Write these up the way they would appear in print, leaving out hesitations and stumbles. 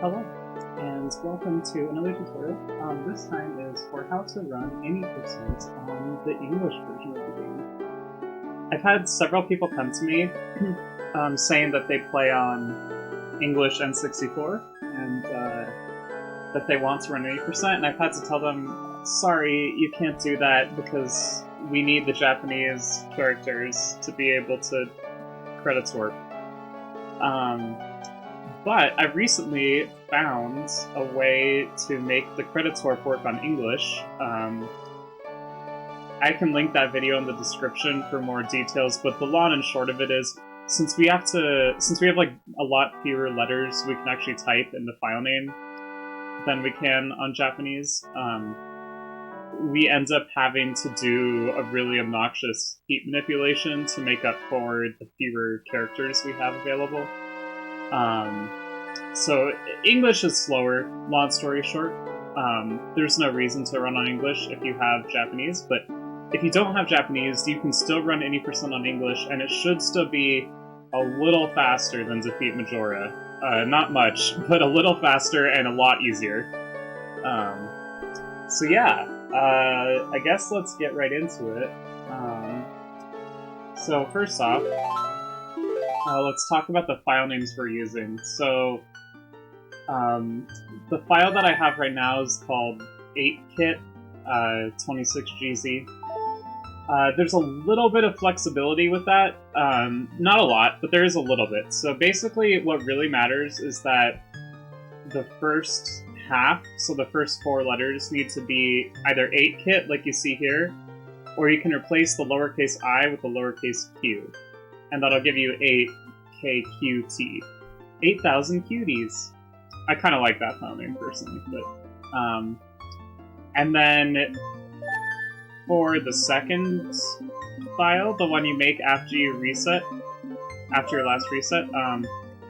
Hello, and welcome to another tutorial. This time is for how to run any percent on the English version of the game. I've had several people come to me saying that they play on English N64 and that they want to run 80%, and I've had to tell them, sorry, you can't do that because we need the Japanese characters to be able to credits work. But I've recently found a way to make the credits warp work on English. I can link that video in the description for more details, but the long and short of it is, since we have like a lot fewer letters we can actually type in the file name than we can on Japanese, we end up having to do a really obnoxious heap manipulation to make up for the fewer characters we have available. So English is slower, long story short. There's no reason to run on English if you have Japanese, but if you don't have Japanese, you can still run 80% on English, and it should still be a little faster than Defeat Majora. Not much, but a little faster and a lot easier. So yeah, I guess let's get right into it. So first off, let's talk about the file names we're using. So, the file that I have right now is called 8kit26gz. There's a little bit of flexibility with that. Not a lot, but there is a little bit. So basically, what really matters is that the first half, so the first 4 letters, need to be either 8kit, like you see here, or you can replace the lowercase I with the lowercase q. And that'll give you 8KQT. 8,000 cuties. I kind of like that file name personally, but and then for the second file, the one you make after you reset, after your last reset,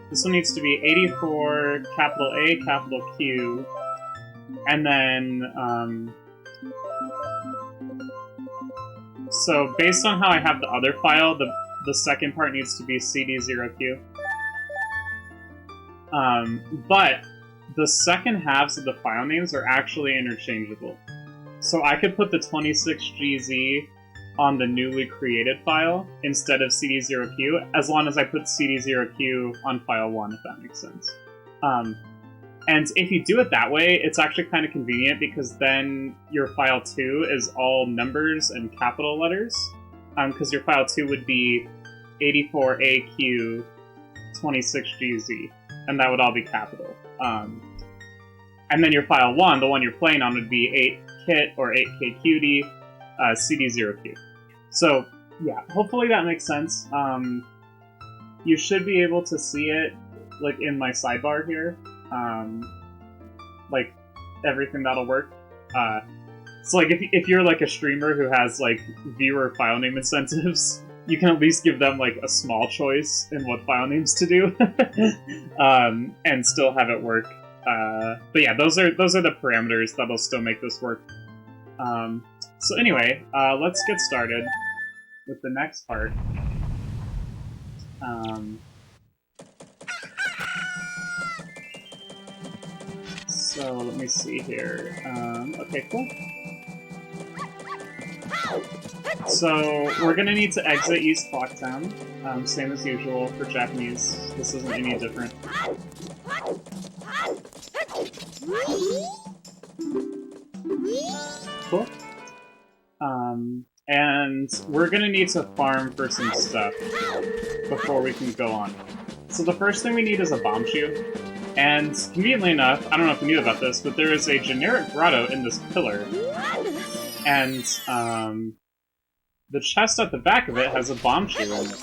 this one needs to be 84 capital A capital Q, and then so based on how I have the other file, the second part needs to be CD0Q. But the second halves of the file names are actually interchangeable. So I could put the 26gz on the newly created file instead of CD0Q, as long as I put CD0Q on file 1, if that makes sense. And if you do it that way, it's actually kind of convenient because then your file 2 is all numbers and capital letters. Because your file 2 would be 84AQ26gz, and that would all be capital. And then your file 1, the one you're playing on, would be 8kit or 8kqt CD0Q. So, yeah, hopefully that makes sense. You should be able to see it, like, in my sidebar here. Like, everything that'll work. So, like, if you're, like, a streamer who has, like, viewer file name incentives, you can at least give them, like, a small choice in what file names to do, and still have it work. But yeah, those are the parameters that'll still make this work. So anyway, let's get started with the next part. So let me see here. Okay, cool. So we're gonna need to exit East Clocktown, same as usual for Japanese. This isn't any different. Cool. And we're gonna need to farm for some stuff before we can go on. So the first thing we need is a bombshoe. And conveniently enough, I don't know if you knew about this, but there is a generic grotto in this pillar. And, the chest at the back of it has a bombshoe in it.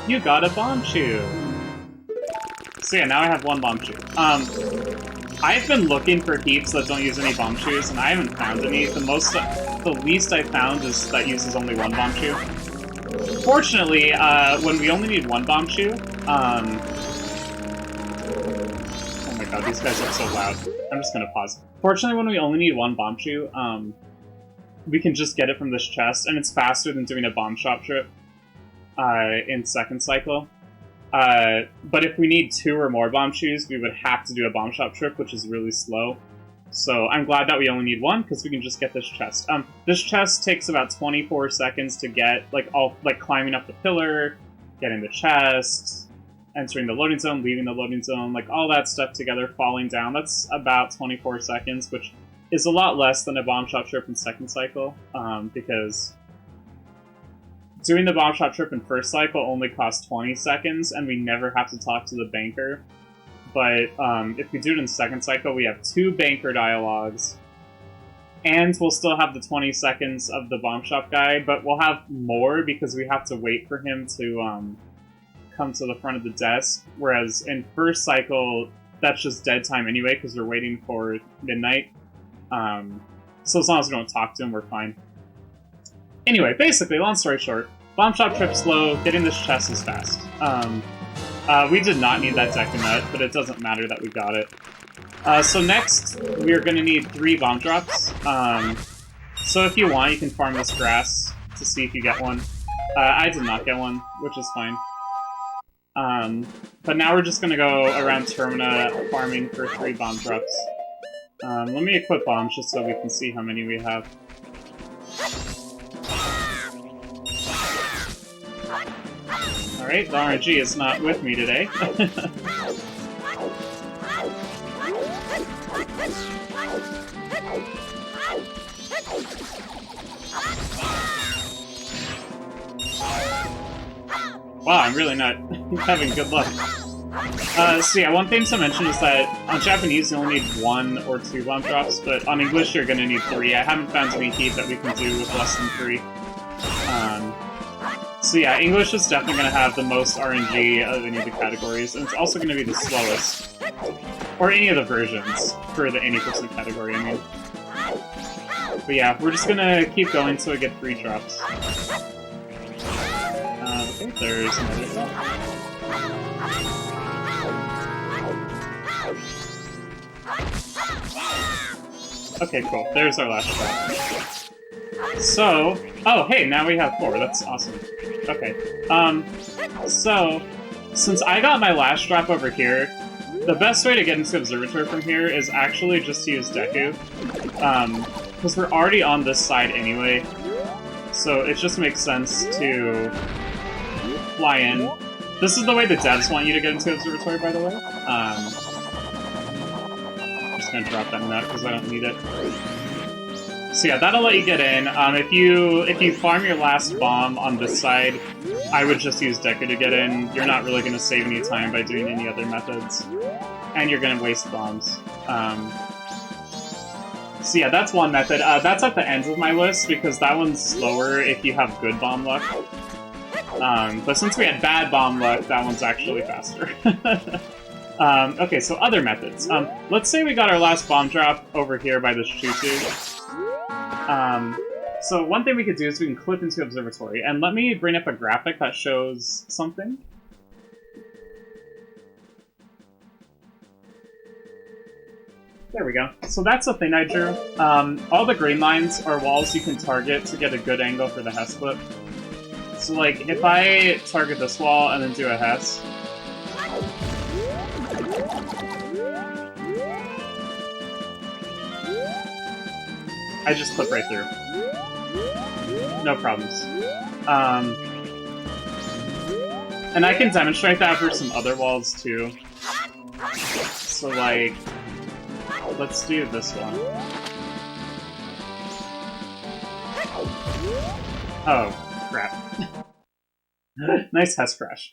You got a bombshoe! So yeah, now I have 1 bombshoe. I've been looking for heaps that don't use any bombshoes, and I haven't found any. The least I found is that uses only 1 bombshoe. Fortunately, when we only need 1 bombshoe, oh my god, these guys are so loud. I'm just gonna pause. Fortunately, when we only need 1 bombshoe, we can just get it from this chest, and it's faster than doing a bomb shop trip in second cycle. But if we need 2 or more bomb shoes, we would have to do a bomb shop trip, which is really slow. So I'm glad that we only need 1, because we can just get this chest. This chest takes about 24 seconds to get, like, climbing up the pillar, getting the chest, entering the loading zone, leaving the loading zone, like, all that stuff together, falling down. That's about 24 seconds, which is a lot less than a bomb shop trip in second cycle, because doing the bomb shop trip in first cycle only costs 20 seconds, and we never have to talk to the banker. But if we do it in second cycle, we have 2 banker dialogues, and we'll still have the 20 seconds of the bomb shop guy, but we'll have more because we have to wait for him to come to the front of the desk, whereas in first cycle, that's just dead time anyway, because we're waiting for midnight. So as long as we don't talk to him, we're fine. Anyway, basically, long story short, bomb shop trip's slow, getting this chest is fast. We did not need that Deku Nut, but it doesn't matter that we got it. So next, we're going to need 3 bomb drops. So if you want, you can farm this grass to see if you get one. I did not get one, which is fine. But now we're just going to go around Termina farming for 3 bomb drops. Let me equip bombs just so we can see how many we have. Alright, the RNG is not with me today. Wow, I'm really not having good luck. So yeah, one thing to mention is that on Japanese you only need 1 or 2 bomb drops, but on English you're gonna need 3. I haven't found any heap that we can do with less than 3. So yeah, English is definitely going to have the most RNG of any of the categories, and it's also going to be the slowest. Or any of the versions, for the 80% category, I mean. But yeah, we're just going to keep going until we get 3 drops. Okay, there's another drop. Okay, cool. There's our last drop. So... Oh, hey, now we have 4. That's awesome. Okay. So, since I got my last drop over here, the best way to get into Observatory from here is actually just to use Deku. Because we're already on this side anyway, so it just makes sense to fly in. This is the way the devs want you to get into Observatory, by the way. I'm just gonna drop that nut because I don't need it. So yeah, that'll let you get in. If you farm your last bomb on this side, I would just use Deku to get in. You're not really going to save any time by doing any other methods. And you're going to waste bombs. So yeah, that's one method. That's at the end of my list, because that one's slower if you have good bomb luck. But since we had bad bomb luck, that one's actually faster. Okay, so other methods. Let's say we got our last bomb drop over here by this choo-choo. So one thing we could do is we can clip into Observatory, and let me bring up a graphic that shows something. There we go. So that's the thing I drew. All the green lines are walls you can target to get a good angle for the Hess clip. So like, if I target this wall and then do a Hess, I just clip right through. No problems. And I can demonstrate that for some other walls too. So like, let's do this one. Oh, crap. Nice Hess crash.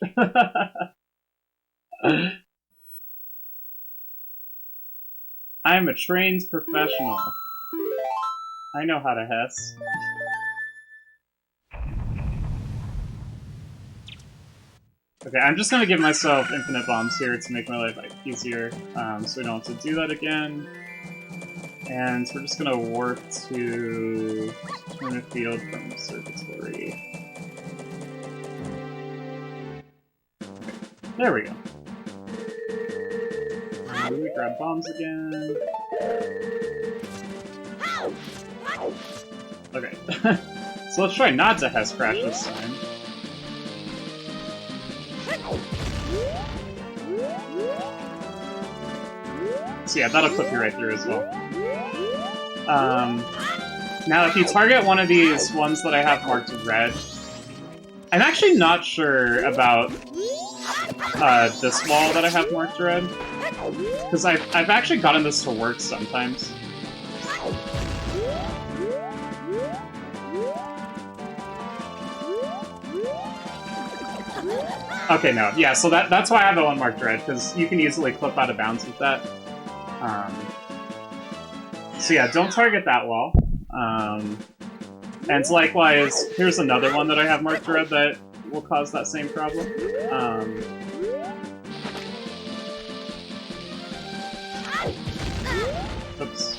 I'm a trained professional. I know how to Hess. Okay, I'm just gonna give myself infinite bombs here to make my life easier, so we don't have to do that again. And we're just gonna warp to turn a field from Observatory. There we go. And we grab bombs again. Okay. So let's try not to Hess crash this time. So yeah, that'll clip you right through as well. Now, if you target one of these ones that I have marked red, I'm actually not sure about this wall that I have marked red, because I've actually gotten this to work sometimes. Okay, no, yeah, so that's why I have that one marked red, because you can easily clip out of bounds with that. So yeah, don't target that wall. And likewise, here's another one that I have marked red that will cause that same problem. Oops.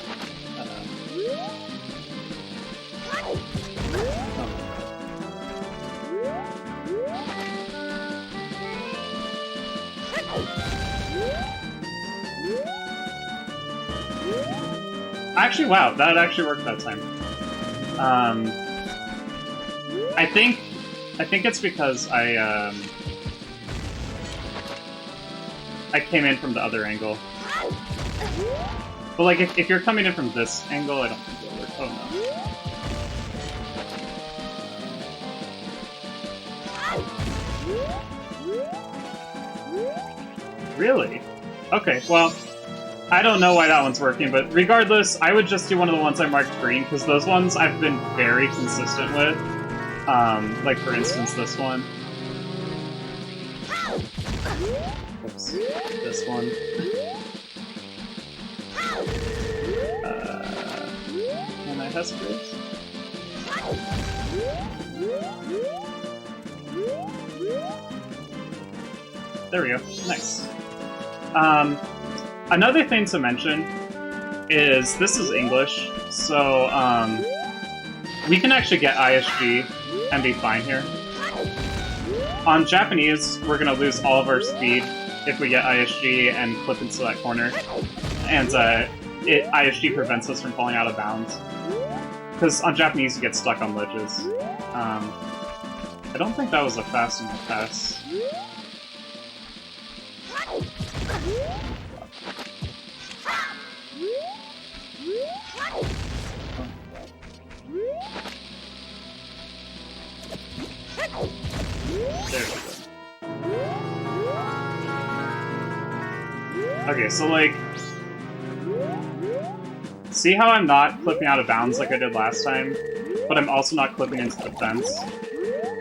Actually, wow, that actually worked that time. I think it's because I came in from the other angle. But like, if you're coming in from this angle, I don't think it'll work. Oh no. Really? Okay, well, I don't know why that one's working, but regardless, I would just do one of the ones I marked green, because those ones I've been very consistent with. Like, for instance, this one. Oops. This one. Can I husk this? There we go. Nice. Another thing to mention is this is English, so we can actually get ISG and be fine here. On Japanese, we're going to lose all of our speed if we get ISG and clip into that corner, and ISG prevents us from falling out of bounds. Because on Japanese, you get stuck on ledges. I don't think that was a fast enough pass. There we go. Okay, so like, see how I'm not clipping out of bounds like I did last time, but I'm also not clipping into the fence?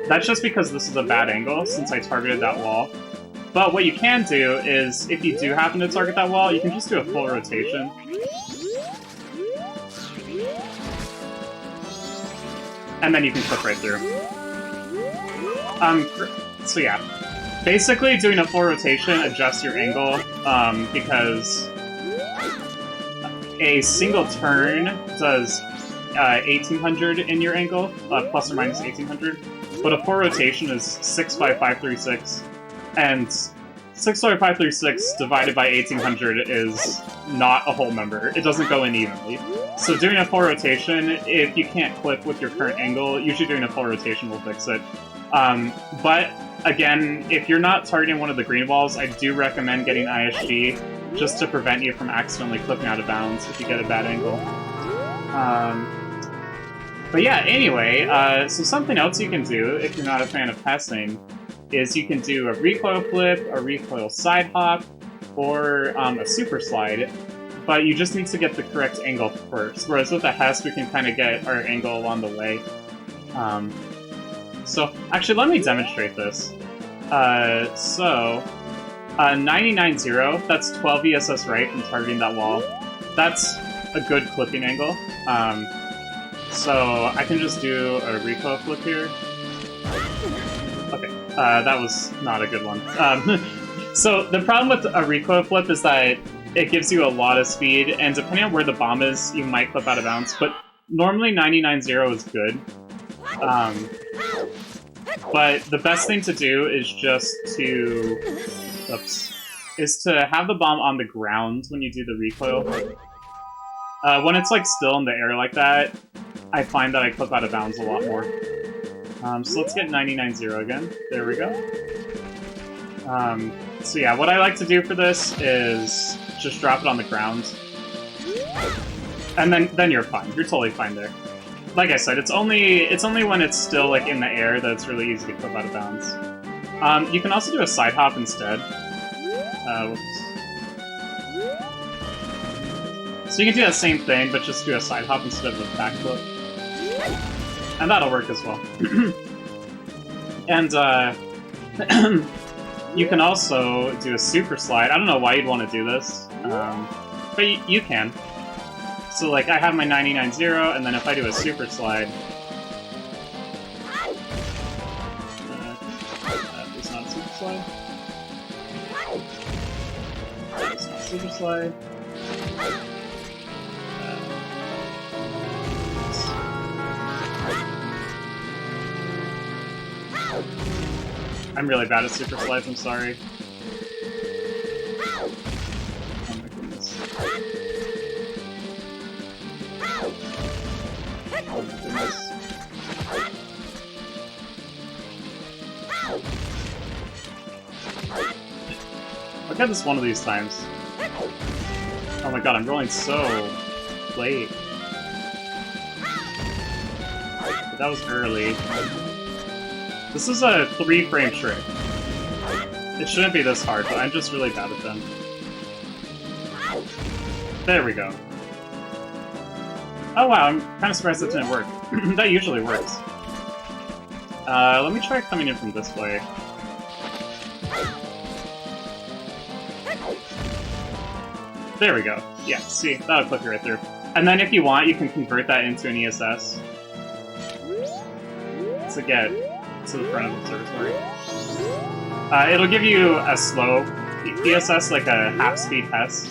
That's just because this is a bad angle, since I targeted that wall. But what you can do is, if you do happen to target that wall, you can just do a full rotation. And then you can clip right through. So yeah. Basically, doing a full rotation adjusts your angle, because a single turn does 1800 in your angle, plus or minus 1800, but a full rotation is 65536, and 65536 divided by 1800 is not a whole number. It doesn't go in evenly. So doing a full rotation, if you can't clip with your current angle, usually doing a full rotation will fix it. But again, if you're not targeting one of the green walls, I do recommend getting ISG just to prevent you from accidentally clipping out of bounds if you get a bad angle. But yeah, anyway, so something else you can do if you're not a fan of passing is you can do a recoil flip, a recoil side hop, or a super slide, but you just need to get the correct angle first, whereas with the Hess we can kind of get our angle along the way. So, actually, let me demonstrate this. 990, that's 12 ESS right from targeting that wall. That's a good clipping angle. So, I can just do a recoil flip here. Okay, that was not a good one. So, the problem with a recoil flip is that it gives you a lot of speed, and depending on where the bomb is, you might clip out of bounds, but normally 990 is good. But the best thing to do is just to... is to have the bomb on the ground when you do the recoil. When it's like still in the air like that, I find that I clip out of bounds a lot more. So let's get 990 again. There we go. So yeah, what I like to do for this is just drop it on the ground. And then you're fine. You're totally fine there. Like I said, it's only when it's still like in the air that it's really easy to flip out of bounds. You can also do a side hop instead. Whoops. So you can do that same thing, but just do a side hop instead of a backflip. And that'll work as well. And you can also do a super slide. I don't know why you'd want to do this, but you can. So like I have my 99-0, and then if I do a super slide, it's not a super slide. It's not a super slide. I'm really bad at super slides, I'm sorry. Oh my goodness. Oh my goodness. I'll get this one of these times. Oh my god, I'm rolling so late. But that was early. This is a 3-frame trick. It shouldn't be this hard, but I'm just really bad at them. There we go. Oh wow, I'm kind of surprised that didn't work. That usually works. Let me try coming in from this way. There we go. Yeah, see, that'll clip you right through. And then if you want, you can convert that into an ESS. To get to the front of the observatory. It'll give you a slow ESS, like a half-speed test,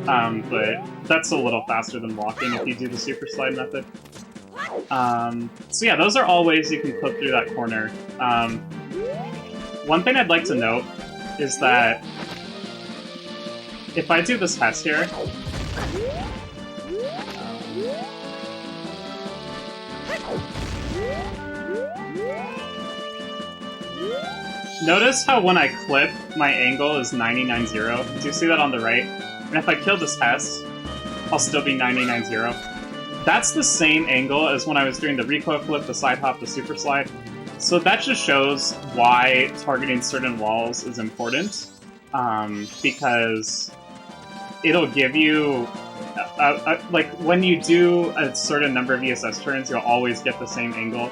but that's a little faster than walking if you do the super slide method. So yeah, those are all ways you can clip through that corner. One thing I'd like to note is that if I do this test here, notice how when I clip, my angle is 99-0. Do you see that on the right? And if I kill this Hess, I'll still be 99-0. That's the same angle as when I was doing the recoil flip, the side hop, the super slide. So that just shows why targeting certain walls is important. Because it'll give you... like, when you do a certain number of ESS turns, you'll always get the same angle.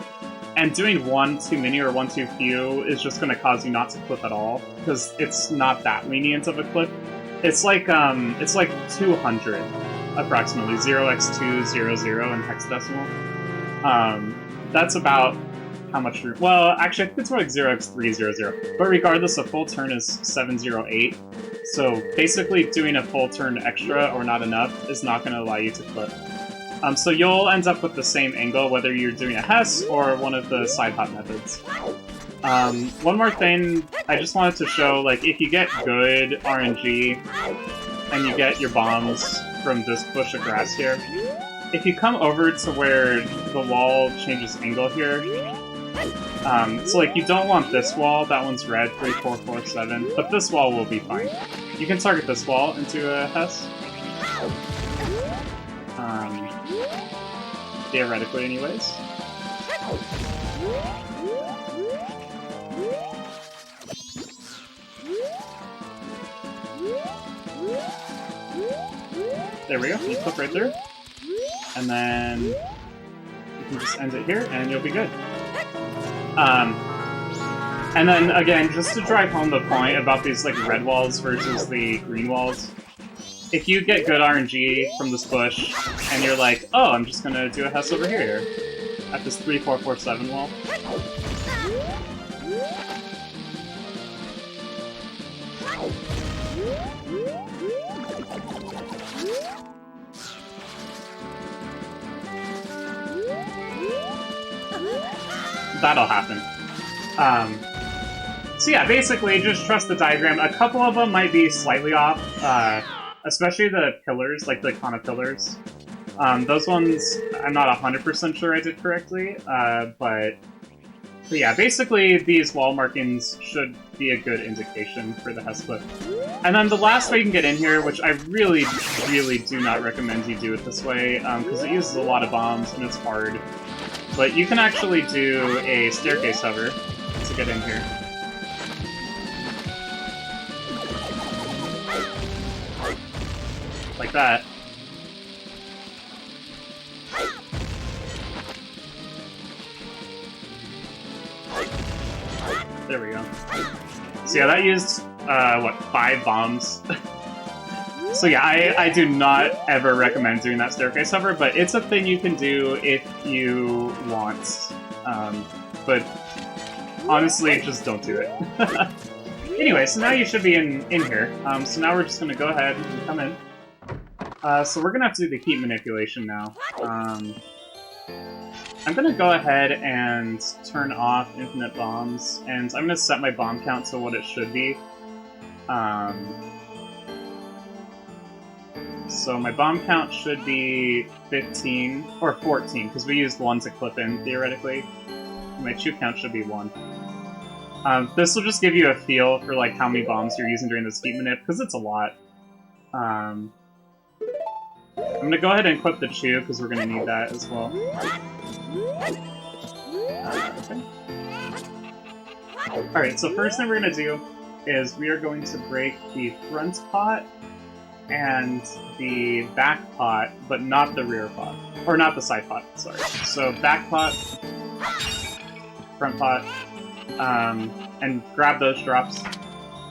And doing one too many or one too few is just going to cause you not to clip at all, because it's not that lenient of a clip. It's like 200, approximately, 0x200 in hexadecimal. That's about how much room... Well, actually, I think it's more like 0x300. But regardless, a full turn is 708. So basically, doing a full turn extra or not enough is not going to allow you to clip. So you'll end up with the same angle, whether you're doing a Hess or one of the side hop methods. One more thing, I just wanted to show, like, if you get good RNG, and you get your bombs from this bush of grass here, if you come over to where the wall changes angle here, so like, you don't want this wall, that one's red, 3, 4, 4, 7, but this wall will be fine. You can target this wall into a Hess. Theoretically, anyways. There we go, you clip right there. And then you can just end it here, and you'll be good. And then, again, just to drive home the point about these like red walls versus the green walls, if you get good RNG from this bush, and you're like, oh, I'm just gonna do a Hess over here, at this 3, 4, 4, 7 wall. That'll happen. So yeah, basically, just trust the diagram. A couple of them might be slightly off, especially the pillars, like the Kana pillars. Those ones, I'm not 100% sure I did correctly, but But yeah, basically these wall markings should be a good indication for the Hest clip. And then the last way you can get in here, which I really, really do not recommend you do it this way, because it uses a lot of bombs and it's hard. But you can actually do a staircase hover to get in here. Like that. There we go. So yeah, that used, what, 5 bombs? So yeah, I do not ever recommend doing that staircase hover, but it's a thing you can do if you want. But honestly, just don't do it. Anyway, so now you should be in here. So now we're just going to go ahead and come in. So we're going to have to do the heat manipulation now. I'm going to go ahead and turn off infinite bombs, and I'm going to set my bomb count to what it should be. So my bomb count should be 15, or 14, because we used 1 to clip in, theoretically. My chew count should be 1. This will just give you a feel for like how many bombs you're using during this heat manip, because it's a lot. I'm going to go ahead and equip the chew, because we're going to need that as well. Okay. Alright, so first thing we're going to do is we are going to break the front pot and the back pot, but not the rear pot. Or not the side pot, sorry. So back pot, front pot, and grab those drops.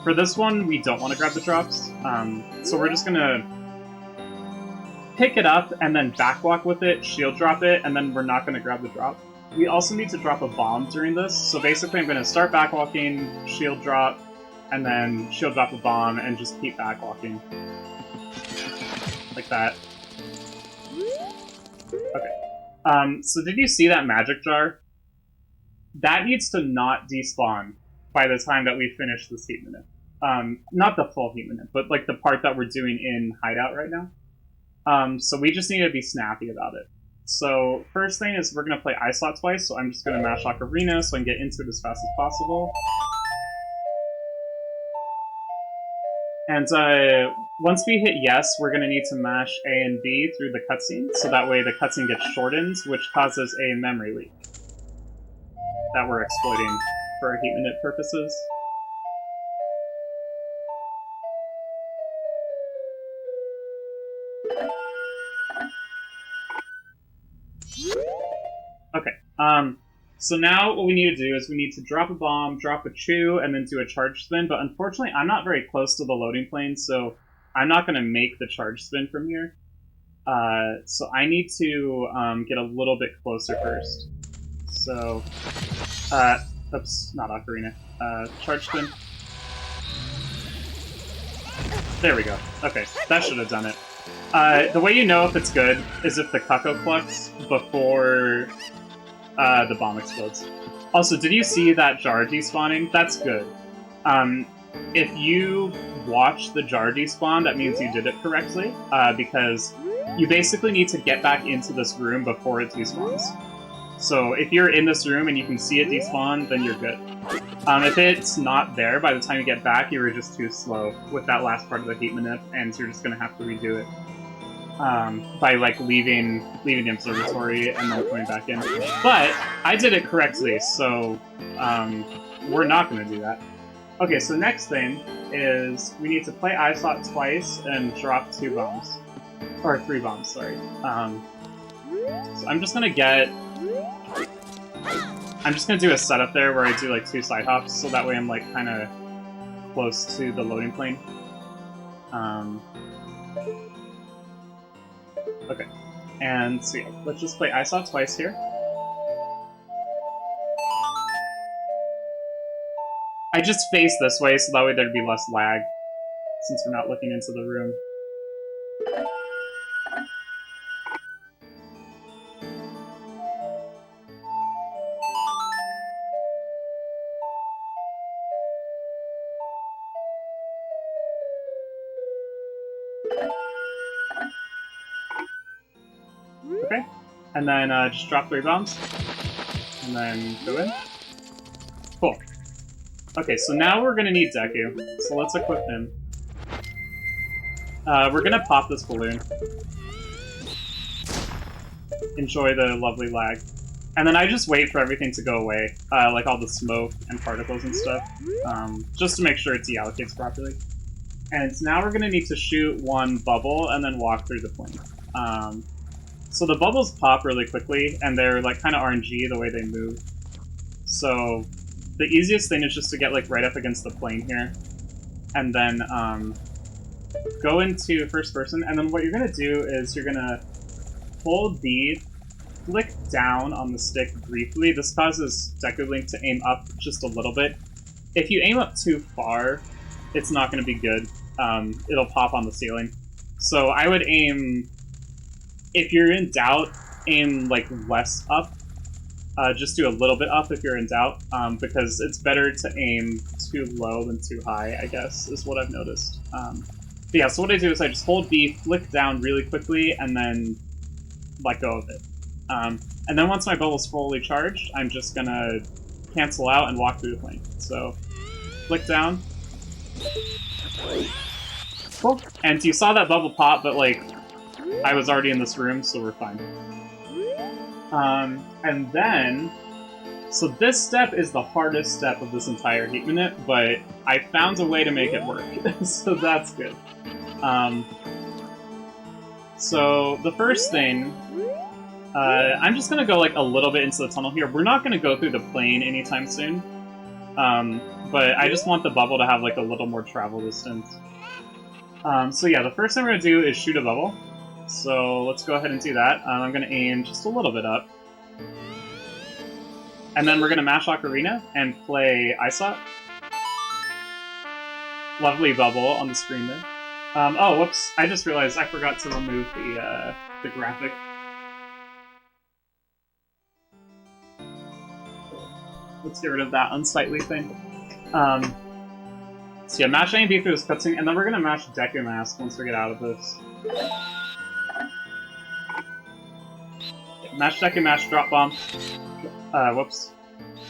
For this one, we don't want to grab the drops, so we're just going to pick it up and then backwalk with it, shield drop it, and then we're not going to grab the drop. We also need to drop a bomb during this, so basically I'm going to start backwalking, shield drop, and then shield drop a bomb, and just keep backwalking. Like that. Okay. So did you see that magic jar? That needs to not despawn by the time that we finish this heat minute. Not the full heat minute, but like the part that we're doing in Hideout right now. So we just need to be snappy about it. So first thing is we're going to play ISoT twice, so I'm just going to mash Ocarina so I can get into it as fast as possible. And once we hit yes, we're going to need to mash A and B through the cutscene, so that way the cutscene gets shortened, which causes a memory leak that we're exploiting for our heat minute purposes. Okay, so now what we need to do is we need to drop a bomb, drop a chew, and then do a charge spin, but unfortunately I'm not very close to the loading plane, so I'm not going to make the charge spin from here. So I need to get a little bit closer first. So, oops, not Ocarina. Charge spin. There we go. Okay, that should have done it. The way you know if it's good is if the Cucko clucks before the bomb explodes. Also, did you see that jar despawning? That's good. If you watch the jar despawn, that means you did it correctly, because you basically need to get back into this room before it despawns. So if you're in this room and you can see it despawn, then you're good. If it's not there by the time you get back, you were just too slow with that last part of the heat manip, and you're just going to have to redo it. By like leaving the observatory and then coming back in. But I did it correctly, so we're not going to do that. Okay, so next thing is we need to play ISoT twice and drop 2 bombs. Or 3 bombs, sorry. So I'm just going to do a setup there where I do like 2 side hops, so that way I'm like kind of close to the loading plane. Okay, and so yeah, let's just play ISoT twice here. I just face this way so that way there'd be less lag, since we're not looking into the room. Okay, and then just drop 3 bombs, and then go in. Cool. Okay, so now we're gonna need Deku. So let's equip him. We're gonna pop this balloon. Enjoy the lovely lag. And then I just wait for everything to go away, like all the smoke and particles and stuff, just to make sure it deallocates properly. And now we're gonna need to shoot one bubble and then walk through the plane. So the bubbles pop really quickly, and they're like kind of RNG the way they move. So the easiest thing is just to get like right up against the plane here, and then go into first person. And then what you're gonna do is you're gonna hold B, flick down on the stick briefly. This causes Deku Link to aim up just a little bit. If you aim up too far, it's not going to be good. It'll pop on the ceiling. So I would aim, if you're in doubt, aim like less up. Just do a little bit up if you're in doubt, because it's better to aim too low than too high, I guess, is what I've noticed. But yeah, so what I do is I just hold B, flick down really quickly, and then let go of it. And then once my bubble's fully charged, I'm just gonna cancel out and walk through the plane. So, flick down. Cool. And you saw that bubble pop, but like, I was already in this room, so we're fine. And then, so this step is the hardest step of this entire heat minute, but I found a way to make it work, so that's good. So the first thing, I'm just gonna go like a little bit into the tunnel here. We're not gonna go through the plane anytime soon, but I just want the bubble to have like a little more travel distance. So yeah, the first thing we're gonna do is shoot a bubble. So let's go ahead and do that. I'm gonna aim just a little bit up. And then we're gonna mash Ocarina and play ISoT. Lovely bubble on the screen there. Oh, whoops, I just realized I forgot to remove the graphic. Let's get rid of that unsightly thing. So yeah, mash A and B through this cutscene, and then we're gonna mash Deku Mask once we get out of this. Mash Deku Mash, drop bomb. Whoops.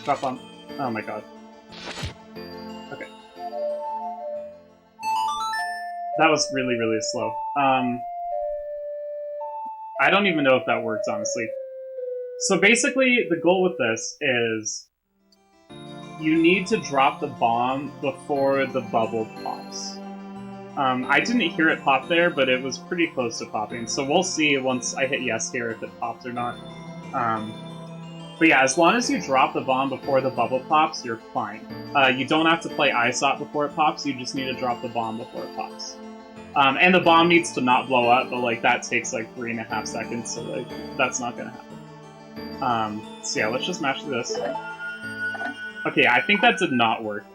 Drop bomb. Oh my god. Okay. That was really, really slow. I don't even know if that works, honestly. So basically, the goal with this is you need to drop the bomb before the bubble pops. I didn't hear it pop there, but it was pretty close to popping, so we'll see once I hit yes here if it popped or not. But yeah, as long as you drop the bomb before the bubble pops, you're fine. You don't have to play ISoT before it pops, you just need to drop the bomb before it pops. And the bomb needs to not blow up, but like that takes like 3.5 seconds, so like that's not gonna happen. So yeah, let's just mash through this. Okay, I think that did not work.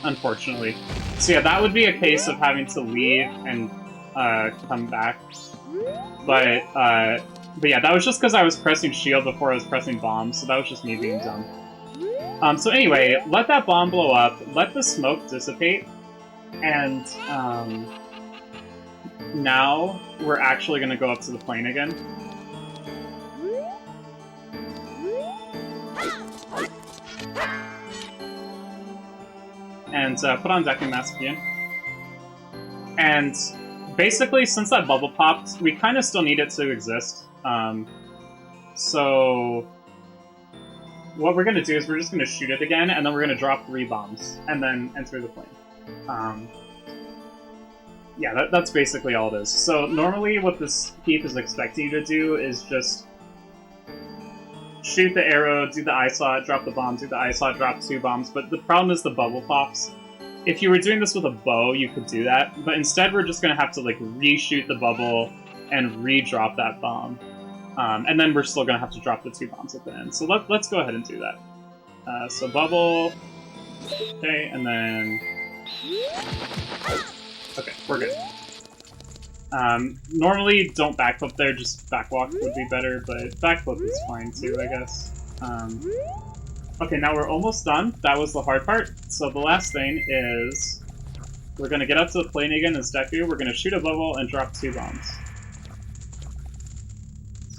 Unfortunately. So yeah, that would be a case of having to leave and come back. But yeah, that was just because I was pressing shield before I was pressing bomb, so that was just me being dumb. So anyway, let that bomb blow up, let the smoke dissipate, and now we're actually going to go up to the plane again. And put on Deku Mask again. And basically, since that bubble popped, we kind of still need it to exist. So what we're going to do is we're just going to shoot it again, and then we're going to drop 3 bombs, and then enter the plane. Yeah, that's basically all it is. So normally what this heap is expecting you to do is just shoot the arrow, do the ISoT, drop the bomb, do the ISoT, drop 2 bombs, but the problem is the bubble pops. If you were doing this with a bow, you could do that, but instead we're just going to have to like reshoot the bubble and re-drop that bomb. And then we're still going to have to drop the 2 bombs at the end. So let's go ahead and do that. So bubble, okay, and then... Okay, we're good. Normally, don't backflip there, just backwalk would be better, but backflip is fine too, I guess. Okay, now we're almost done. That was the hard part. So the last thing is we're going to get up to the plane again as Deku. We're going to shoot a bubble and drop 2 bombs.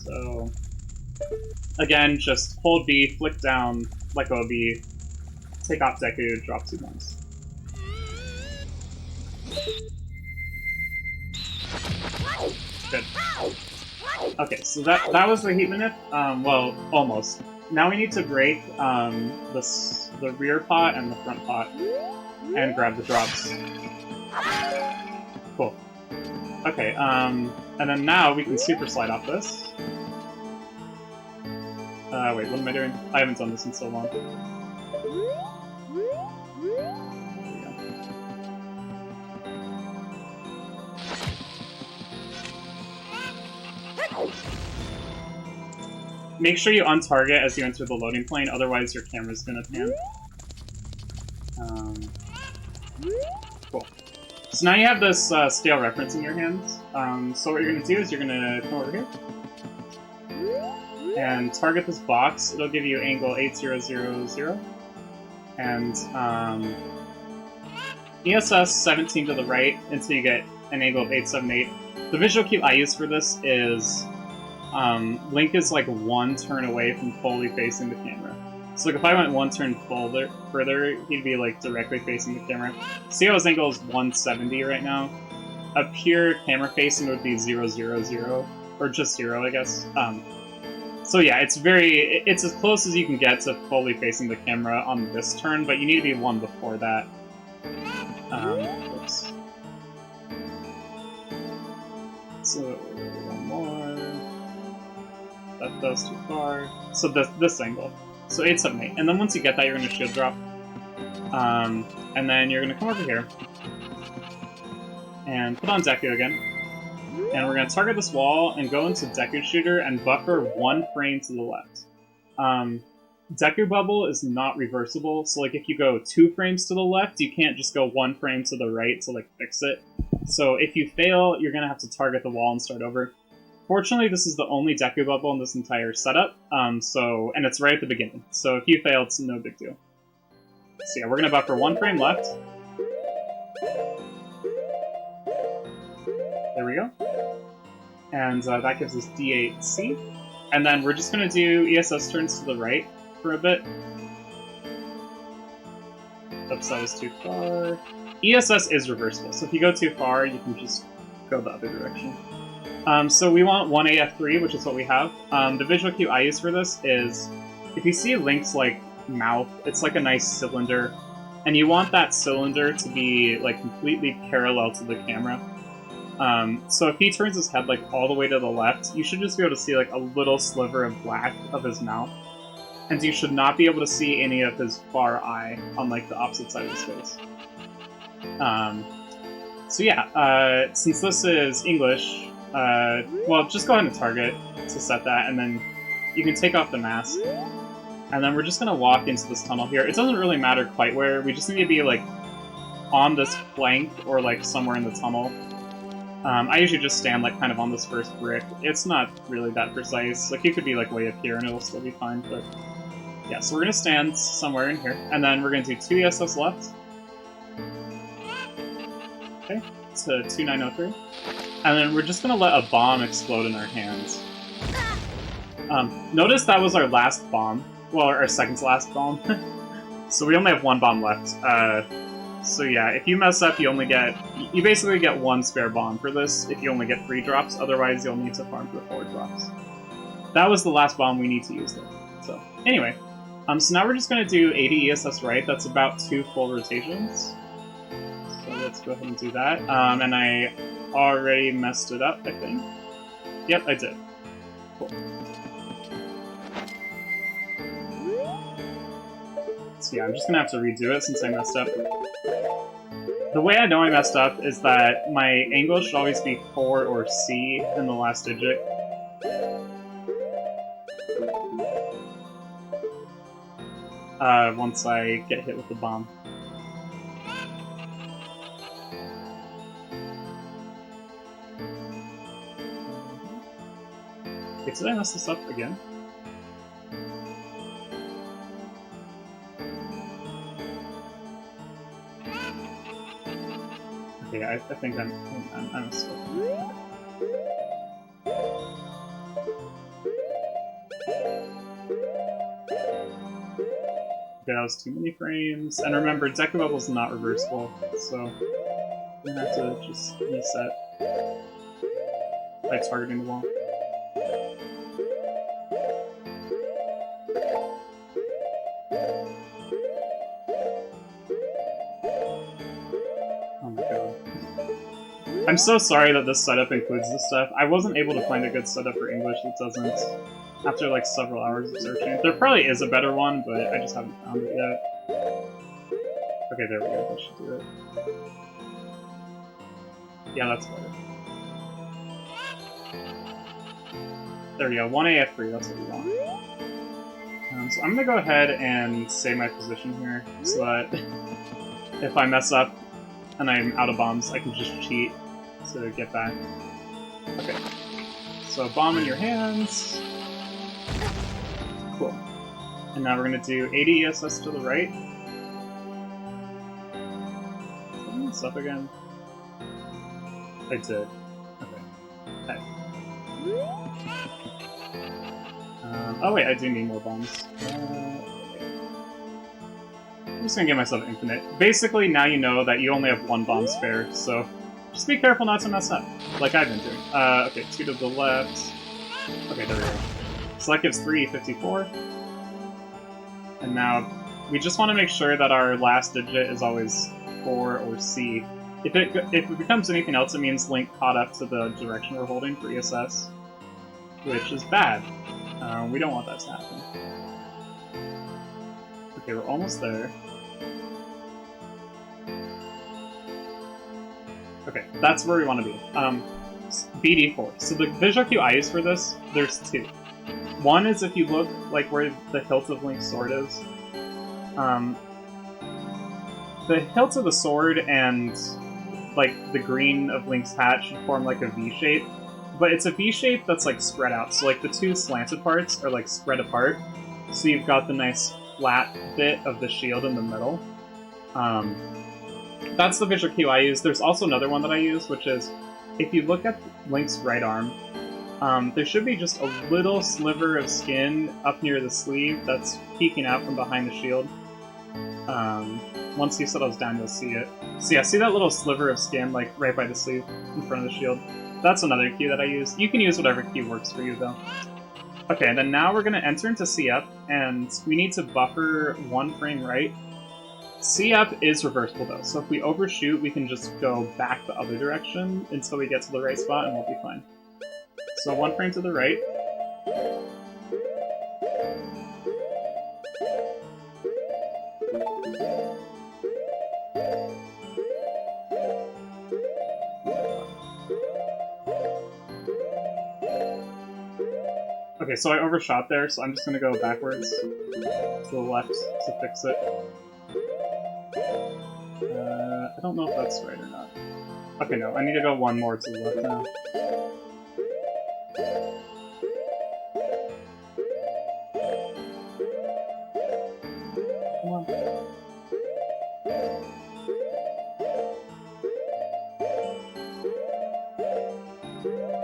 So Again, just hold B, flick down, let go of B, take off Deku, drop 2 bombs. Good. Okay, so that was the heat manip. Well, almost. Now we need to break the rear pot and the front pot and grab the drops. Cool. Okay, and then now we can super slide off this. Wait, what am I doing? I haven't done this in so long. Make sure you untarget as you enter the loading plane, otherwise your camera's gonna pan. Cool. So now you have this scale reference in your hands. So what you're gonna do is you're gonna come over here and target this box. It'll give you angle 8000 and ESS 17 to the right until you get an angle of 878. The visual cue I use for this is Link is like 1 turn away from fully facing the camera. So like if I went 1 turn further, he'd be like directly facing the camera. See how his angle is 170 right now? Up here, camera facing would be 000, or just 0, I guess. So yeah, it's as close as you can get to fully facing the camera on this turn, but you need to be 1 before that. Oops. So, one more. That goes too far. So this angle. So 878. And then once you get that, you're going to shield drop. And then you're going to come over here. And put on Deku again. And we're going to target this wall and go into Deku Shooter and buffer 1 frame to the left. Deku Bubble is not reversible, so like if you go 2 frames to the left, you can't just go 1 frame to the right to like fix it. So if you fail, you're going to have to target the wall and start over. Fortunately, this is the only Deku Bubble in this entire setup, and it's right at the beginning. So if you fail, it's no big deal. So yeah, we're going to buffer 1 frame left. There we go. And that gives us D8C. And then we're just going to do ESS turns to the right for a bit. Oops, that was too far. ESS is reversible, so if you go too far, you can just go the other direction. So we want 1AF3, which is what we have. The visual cue I use for this is, if you see Link's like mouth, it's like a nice cylinder, and you want that cylinder to be like completely parallel to the camera. So if he turns his head like all the way to the left, you should just be able to see like a little sliver of black of his mouth. And you should not be able to see any of his far eye on like the opposite side of his face. So yeah, since this is English, well, just go ahead and target to set that, and then you can take off the mask. And then we're just going to walk into this tunnel here. It doesn't really matter quite where, we just need to be like on this plank or like somewhere in the tunnel. I usually just stand like kind of on this first brick. It's not really that precise. Like you could be like way up here and it'll still be fine, but yeah, so we're gonna stand somewhere in here, and then we're gonna do 2 ESS left. Okay, to 2903. And then we're just gonna let a bomb explode in our hands. Notice that was our last bomb. Well, our second to last bomb. So we only have 1 bomb left. So yeah, if you mess up, you basically get 1 spare bomb for this if you only get 3 drops, otherwise you'll need to farm for 4 drops. That was the last bomb we need to use though. So, anyway. So now we're just going to do 80 ESS right, that's about 2 full rotations. So let's go ahead and do that. And I already messed it up, I think. Yep, I did. Cool. So yeah, I'm just going to have to redo it since I messed up. The way I know I messed up is that my angle should always be 4 or C in the last digit. Once I get hit with the bomb. Okay, did I mess this up again? Okay, I think I'm messed up. Okay, that was too many frames. And remember, Deku Bubble is not reversible, so I'm gonna have to just reset by targeting the wall. Oh my god. I'm so sorry that this setup includes this stuff. I wasn't able to find a good setup for English that doesn't, after like several hours of searching. There probably is a better one, but I just haven't found it yet. Okay, there we go. That should do it. Yeah, that's better. There we go. 1AF3, that's what we want. So I'm gonna go ahead and say my position here, so that if I mess up and I'm out of bombs, I can just cheat to get back. Okay. So bomb in your hands. Cool. And now we're gonna do 80 ESS to the right. Did I mess up again? I did. Okay. Hey. Oh wait, I do need more bombs. I'm just gonna give myself infinite. Basically, now you know that you only have one bomb spare, so just be careful not to mess up, like I've been doing. Okay, 2 to the left. Okay, there we go. So that gives 354. And now, we just want to make sure that our last digit is always 4 or C. If it becomes anything else, it means Link caught up to the direction we're holding for ESS, which is bad. We don't want that to happen. Okay, we're almost there. Okay, that's where we want to be. BD4. So the visual cue I use for this, there's 2. One is if you look like where the hilt of Link's sword is. The hilt of the sword and like the green of Link's hat should form like a V shape. But it's a V shape that's like spread out. So like the 2 slanted parts are like spread apart. So you've got the nice flat bit of the shield in the middle. That's the visual cue I use. There's also another one that I use, which is if you look at Link's right arm, there should be just a little sliver of skin up near the sleeve that's peeking out from behind the shield. Once he settles down, you'll see it. So yeah, see that little sliver of skin like right by the sleeve in front of the shield? That's another cue that I use. You can use whatever cue works for you, though. Okay, and then now we're going to enter into C up, and we need to buffer 1 frame right. C up is reversible, though, so if we overshoot, we can just go back the other direction until we get to the right spot, and we'll be fine. So 1 frame to the right. Okay, so I overshot there, so I'm just gonna go backwards to the left to fix it. I don't know if that's right or not. Okay, no, I need to go 1 more to the left now. Come on.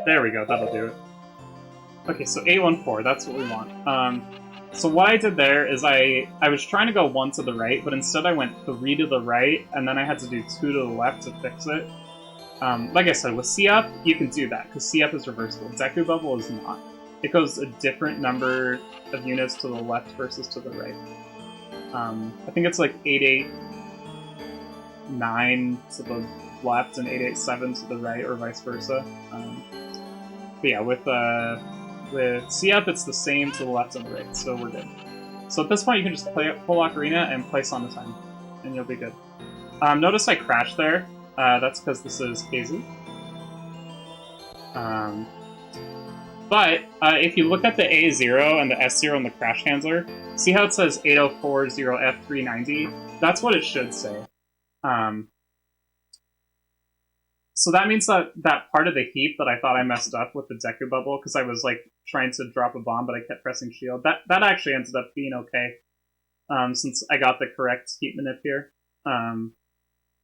There we go, that'll do it. Okay, so A14, that's what we want. So what I did there is I was trying to go 1 to the right, but instead I went 3 to the right, and then I had to do 2 to the left to fix it. Like I said, with C up, you can do that, because C up is reversible. Deku Bubble is not. It goes a different number of units to the left versus to the right. I think it's like 889 to the left and 887 to the right, or vice versa. But yeah, with C up, it's the same to the left and the right, so we're good. So at this point, you can just play full Ocarina and place on the time, and you'll be good. Notice I crashed there. That's because this is KZ. But if you look at the A0 and the S0 and the crash handler, see how it says 8040F390? That's what it should say. So that means that that part of the heap that I thought I messed up with the Deku Bubble, because I was like trying to drop a bomb but I kept pressing shield, that actually ended up being okay, since I got the correct heap manip here.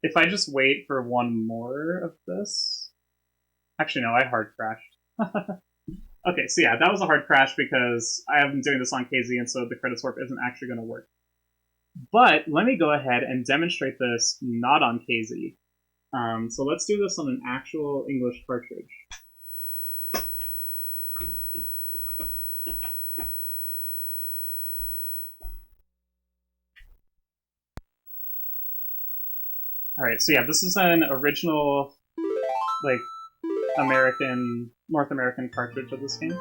If I just wait for 1 more of this... Actually, no, I hard crashed. Okay, so yeah, that was a hard crash because I have been doing this on KZ, and so the credit swap isn't actually going to work. But let me go ahead and demonstrate this not on KZ. So let's do this on an actual English cartridge. Alright, so yeah, this is an original, like, North American cartridge of this game.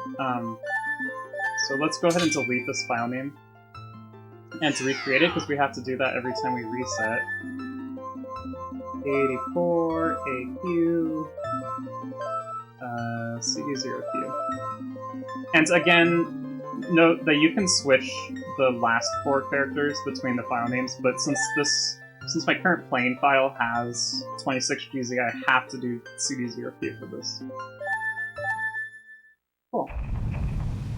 So let's go ahead and delete this file name. And to recreate it, because we have to do that every time we reset. 84, AQ, CD0Q. And again, note that you can switch the last 4 characters between the file names, but since my current plane file has 26GZ, I have to do CD0Q for this. Cool.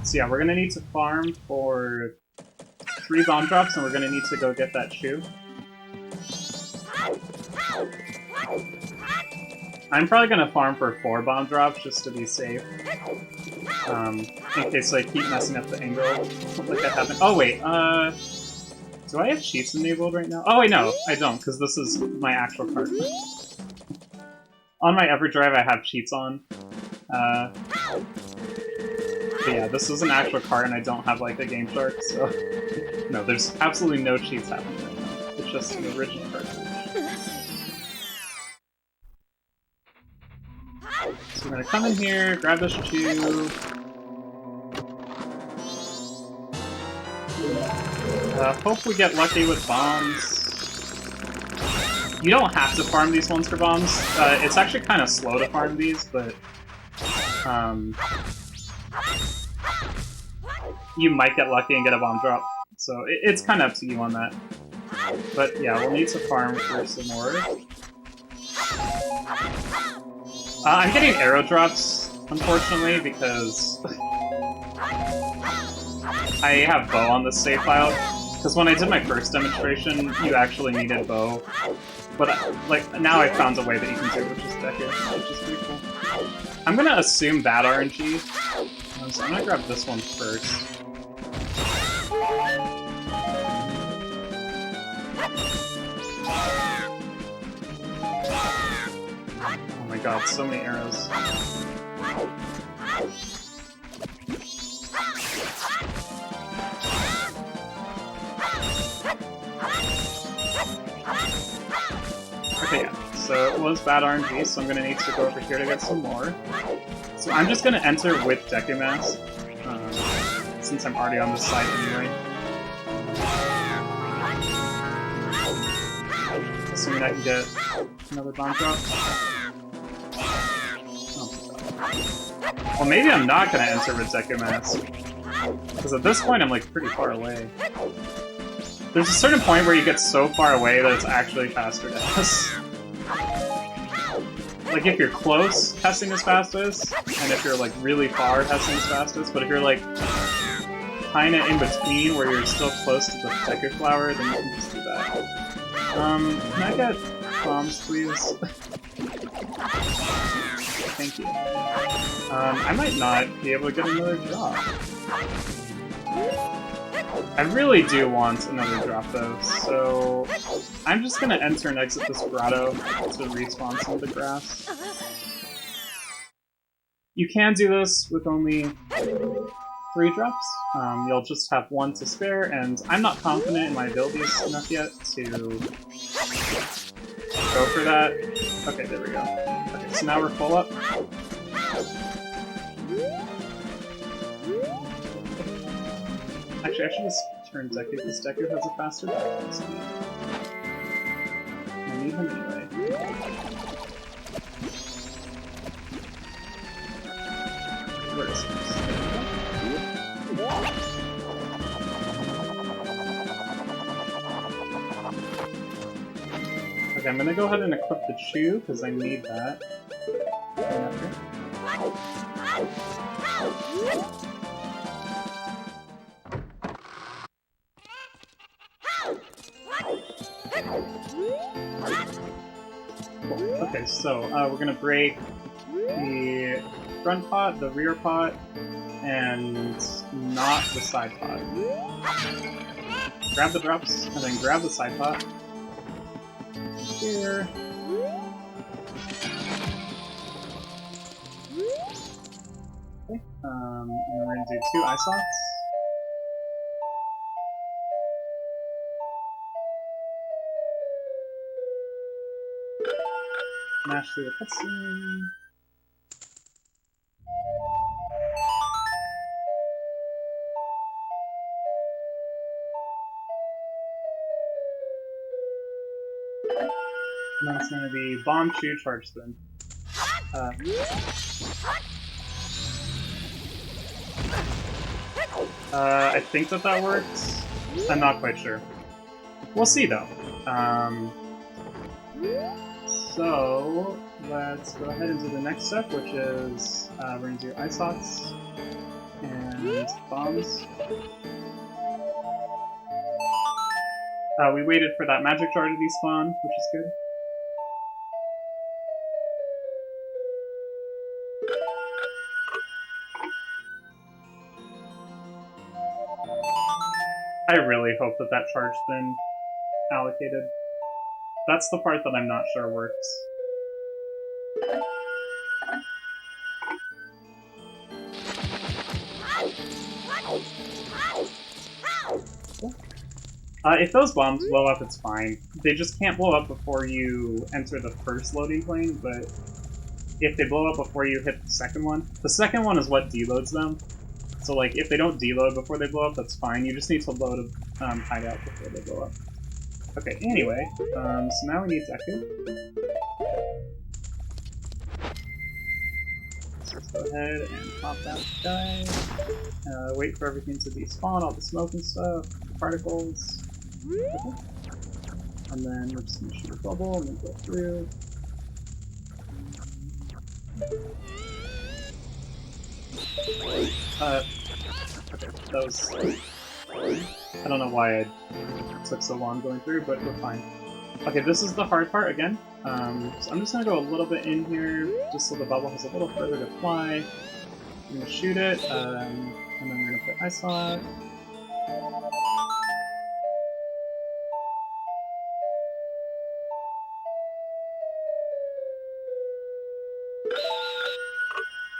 So yeah, we're gonna need to farm for 3 bomb drops, and we're gonna need to go get that shoe. I'm probably gonna farm for 4 bomb drops just to be safe. In case I keep messing up the angle like that happened. Oh wait, do I have cheats enabled right now? Oh wait, no, I don't, because this is my actual card. On my EverDrive I have cheats on. But yeah, this is an actual card and I don't have like a Game Shark, so... No, there's absolutely no cheats happening right now. It's just an original cartridge. So we're gonna come in here, grab this shoe. Hope we get lucky with bombs. You don't have to farm these ones for bombs. It's actually kind of slow to farm these, but... you might get lucky and get a bomb drop. So it's kind of up to you on that. But yeah, we'll need to farm for some more. I'm getting arrow drops, unfortunately, because I have bow on this save file. Because when I did my first demonstration, you actually needed bow. But like now I found a way that you can do it, which is Deku, which is pretty cool. I'm gonna assume bad RNG, so I'm gonna grab this one first. Oh my god, so many arrows. Okay, yeah. So it was bad RNG, so I'm gonna need to go over here to get some more. So I'm just gonna enter with Deku Mask, since I'm already on this side anyway. Assuming I can get another bomb drop. Oh my god. Well, maybe I'm not gonna enter with Deku Mask. Because at this point I'm like pretty far away. There's a certain point where you get so far away that it's actually faster to S. Like if you're close, Hessing is fastest, and if you're like really far, Hessing is fastest, but if you're like kinda in between where you're still close to the Deku Flower, then you can just do that. Can I get bombs, please? Thank you. I might not be able to get another drop. I really do want another drop though, so I'm just gonna enter and exit this grotto to respawn some of the grass. You can do this with only 3 drops. You'll just have 1 to spare, and I'm not confident in my abilities enough yet to go for that. Okay, there we go. Okay, so now we're full up. Actually, I should just turn Deku, because Deku has a faster background speed. I need him anyway. Where is he? Okay, I'm gonna go ahead and equip the Chew, because I need that. Okay, so we're gonna break the front pot, the rear pot, and not the side pot. grab the drops, and then grab the side pot. Here. Okay, and then we're gonna do 2 ISoTs. Smash through the cutscene. And then it's going to be bomb, chew, charge spin. I think that works. I'm not quite sure. We'll see though. So let's go ahead and do the next step, which is we're going to do ISoTs and bombs. We waited for that magic jar to despawn, which is good. I really hope that charge's been allocated. That's the part that I'm not sure works. If those bombs blow up, it's fine. They just can't blow up before you enter the first loading plane, but if they blow up before you hit the second one is what deloads them. So, like, if they don't deload before they blow up, that's fine. You just need to load a hideout before they blow up. Okay, anyway, so now we need Deku. So let's go ahead and pop that guy. Wait for everything to despawn, all the smoke and stuff, particles. Okay. And then we're just gonna shoot a bubble and then go through. Okay, that was... I don't know why I took so long going through, but we're fine. Okay, this is the hard part again. So I'm just gonna go a little bit in here, just so the bubble has a little further to fly. I'm gonna shoot it, and then we're gonna put ISoT.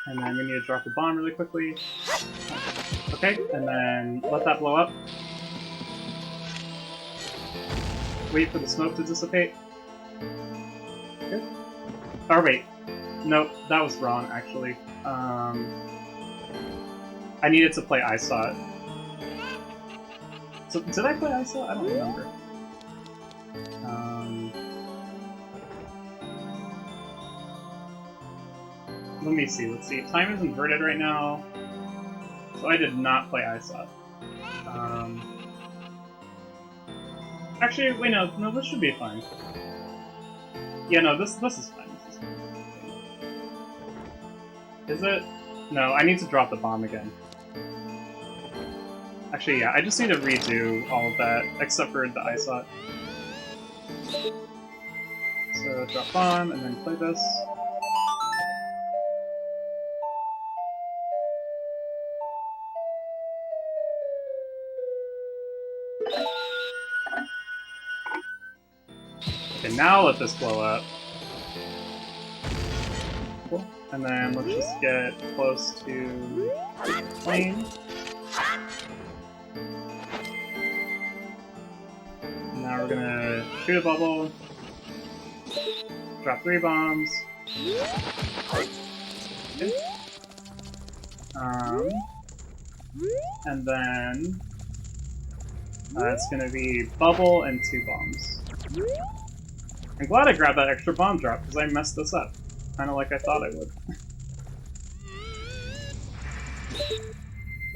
And then we need to drop a bomb really quickly. Okay, and then let that blow up. Wait for the smoke to dissipate. Okay. Oh wait, nope, that was wrong actually. I needed to play ISoT. So did I play ISoT? I don't remember. Let me see, let's see. Time is inverted right now. So I did not play ISoT. Actually, wait, no, this should be fine. Yeah, no, this is fine. This is fine. Is it? No, I need to drop the bomb again. Actually, yeah, I just need to redo all of that, except for the ISoT. So, drop bomb, and then play this. Okay, now let this blow up. Cool. And then let's just get close to the plane. And now we're gonna shoot a bubble, drop 3 bombs. Okay. And then it's gonna be bubble and 2 bombs. I'm glad I grabbed that extra bomb drop, because I messed this up. Kinda like I thought I would.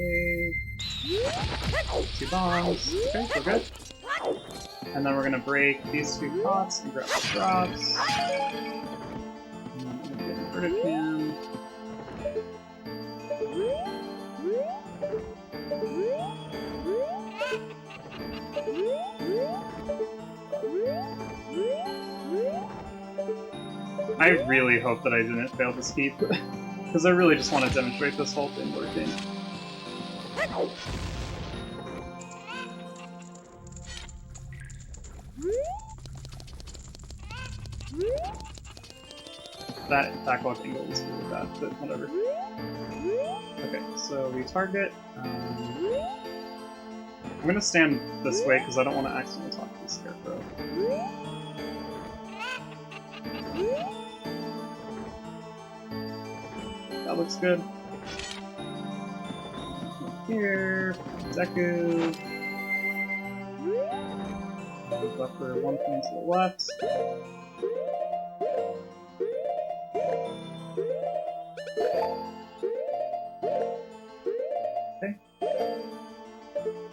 Okay. 2 bombs. Okay, we're good. And then we're gonna break these 2 pots and grab the drops. And then I'm gonna get inverted cam. I really hope that I didn't fail this heap, because I really just want to demonstrate this whole thing working. That backlog angle is really bad, but whatever. Okay, so we target. I'm gonna stand this way because I don't want to accidentally talk to the scarecrow. That looks good. Here, Deku. Buffer 1 point to the left. Okay.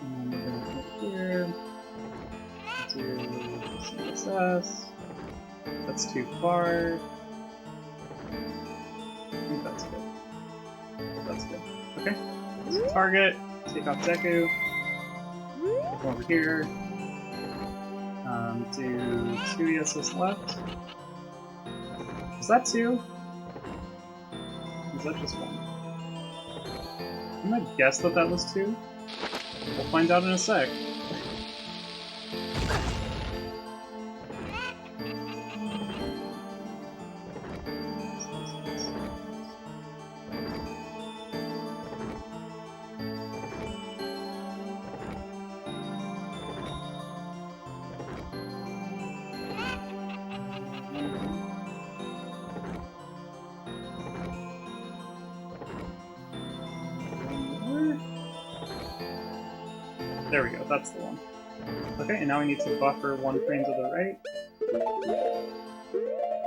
And we're gonna come here. Do CSS. That's too far. I think that's good. That's good. Okay. So target. Take off Deku. Come over here. Do 2 ESS left. Is that 2? Is that just 1? I'm gonna guess that that was 2. We'll find out in a sec. There we go, that's the one. Okay, and now we need to buffer 1 frame to the right.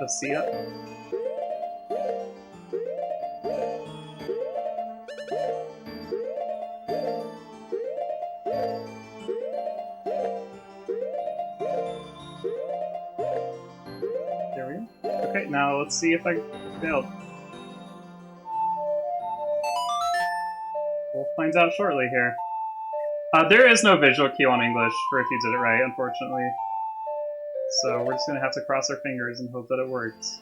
The C up. There we go. Okay, now let's see if I failed. We'll find out shortly here. There is no visual cue on English for if you did it right, unfortunately. So we're just gonna have to cross our fingers and hope that it works.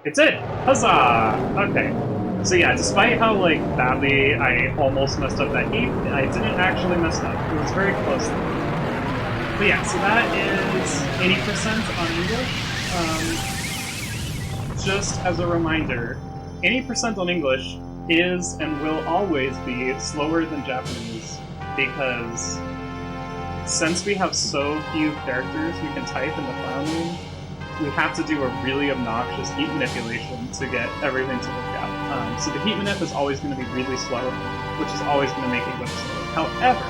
It did! Huzzah! Okay. So yeah, despite how, like, badly I almost messed up that heap, I didn't actually mess up. It was very close. But yeah, so that is 80% on English. Just as a reminder, 80% on English is and will always be slower than Japanese, because since we have so few characters we can type in the file name, we have to do a really obnoxious heap manipulation to get everything to work out. So the heap manip is always going to be really slow, which is always going to make English slow. However,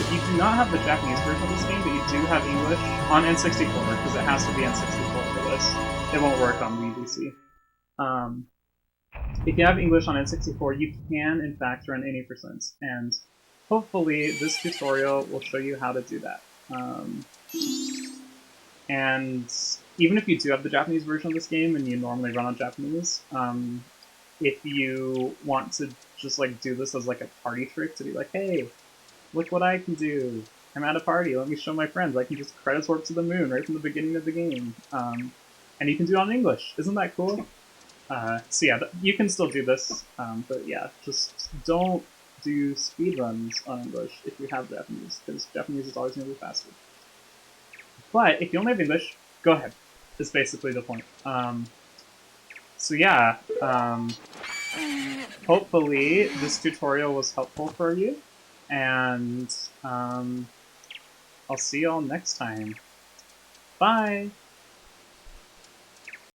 if you do not have the Japanese version of this game, but you do have English on N64, because it has to be N64 for this, it won't work on Wii DC. If you have English on N64, you can, in fact, run 80%, and hopefully this tutorial will show you how to do that. And even if you do have the Japanese version of this game and you normally run on Japanese, if you want to just like do this as like a party trick to be like, hey, look what I can do. I'm at a party, let me show my friends. I can just credits warp to the moon right from the beginning of the game. And you can do it on English. Isn't that cool? So yeah, you can still do this, but yeah, just don't do speedruns on English if you have Japanese, because Japanese is always going to be faster. But if you only have English, go ahead. Is basically the point. So yeah, hopefully this tutorial was helpful for you, and I'll see y'all next time. Bye!